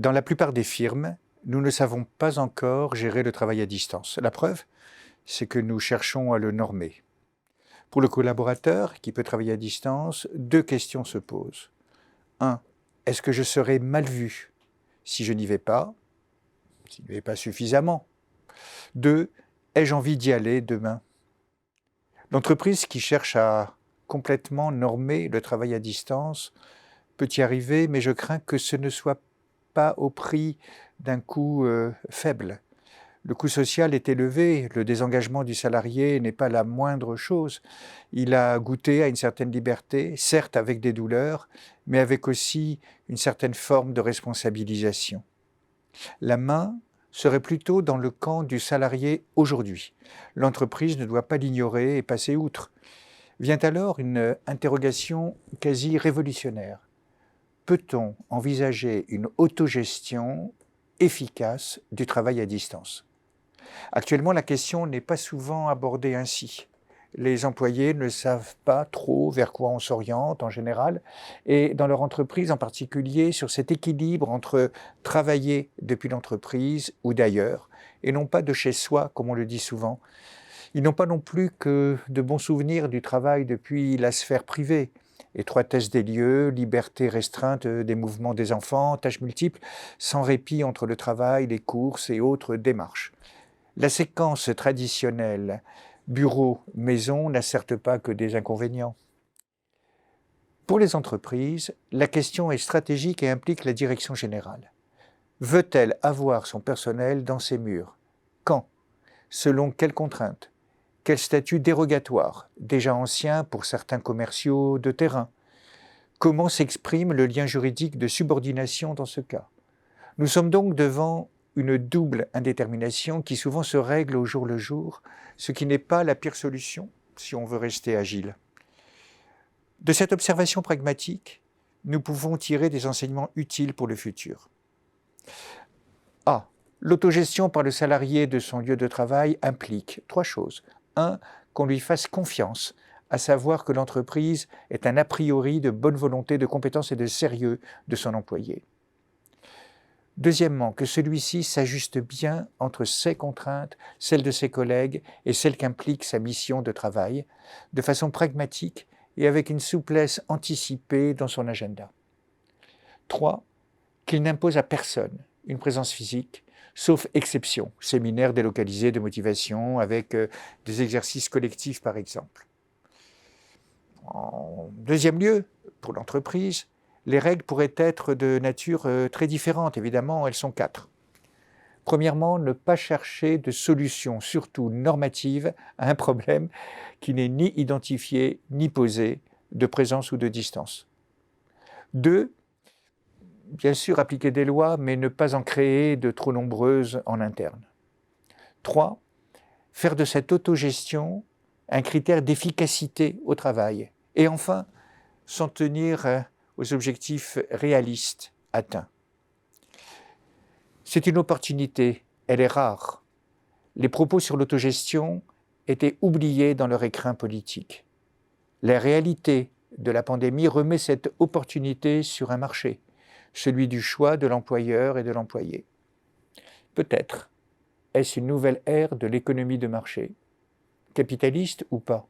Dans la plupart des firmes, nous ne savons pas encore gérer le travail à distance. La preuve, c'est que nous cherchons à le normer. Pour le collaborateur qui peut travailler à distance, deux questions se posent. 1. Est-ce que je serai mal vu si je n'y vais pas, s'il n'y vais pas suffisamment? 2. Ai-je envie d'y aller demain? L'entreprise qui cherche à complètement normer le travail à distance peut y arriver, mais je crains que ce ne soit pas au prix d'un coût faible. Le coût social est élevé, le désengagement du salarié n'est pas la moindre chose. Il a goûté à une certaine liberté, certes avec des douleurs, mais avec aussi une certaine forme de responsabilisation. La main serait plutôt dans le camp du salarié aujourd'hui. L'entreprise ne doit pas l'ignorer et passer outre. Vient alors une interrogation quasi révolutionnaire. Peut-on envisager une autogestion efficace du travail à distance? Actuellement, la question n'est pas souvent abordée ainsi. Les employés ne savent pas trop vers quoi on s'oriente en général, et dans leur entreprise en particulier, sur cet équilibre entre travailler depuis l'entreprise ou d'ailleurs, et non pas de chez soi, comme on le dit souvent. Ils n'ont pas non plus que de bons souvenirs du travail depuis la sphère privée. Étroitesse des lieux, liberté restreinte des mouvements des enfants, tâches multiples, sans répit entre le travail, les courses et autres démarches. La séquence traditionnelle bureau-maison n'a certes pas que des inconvénients. Pour les entreprises, la question est stratégique et implique la direction générale. Veut-elle avoir son personnel dans ses murs? Quand? Selon quelles contraintes? Quel statut dérogatoire, déjà ancien pour certains commerciaux de terrain? Comment s'exprime le lien juridique de subordination dans ce cas? Nous sommes donc devant une double indétermination qui souvent se règle au jour le jour, ce qui n'est pas la pire solution si on veut rester agile. De cette observation pragmatique, nous pouvons tirer des enseignements utiles pour le futur. A. L'autogestion par le salarié de son lieu de travail implique trois choses. 1. Qu'on lui fasse confiance, à savoir que l'entreprise est un a priori de bonne volonté, de compétence et de sérieux de son employé. Deuxièmement, que celui-ci s'ajuste bien entre ses contraintes, celles de ses collègues et celles qu'implique sa mission de travail, de façon pragmatique et avec une souplesse anticipée dans son agenda. 3. Qu'il n'impose à personne une présence physique, sauf exception, séminaires délocalisés de motivation avec des exercices collectifs par exemple. En deuxième lieu, pour l'entreprise, les règles pourraient être de nature très différente, évidemment, elles sont 4. Premièrement, ne pas chercher de solution, surtout normative, à un problème qui n'est ni identifié ni posé, de présence ou de distance. 2. Bien sûr, appliquer des lois, mais ne pas en créer de trop nombreuses en interne. 3. Faire de cette autogestion un critère d'efficacité au travail. Et enfin, s'en tenir aux objectifs réalistes atteints. C'est une opportunité, elle est rare. Les propos sur l'autogestion étaient oubliés dans leur écrin politique. La réalité de la pandémie remet cette opportunité sur un marché, celui du choix de l'employeur et de l'employé. Peut-être est-ce une nouvelle ère de l'économie de marché, capitaliste ou pas?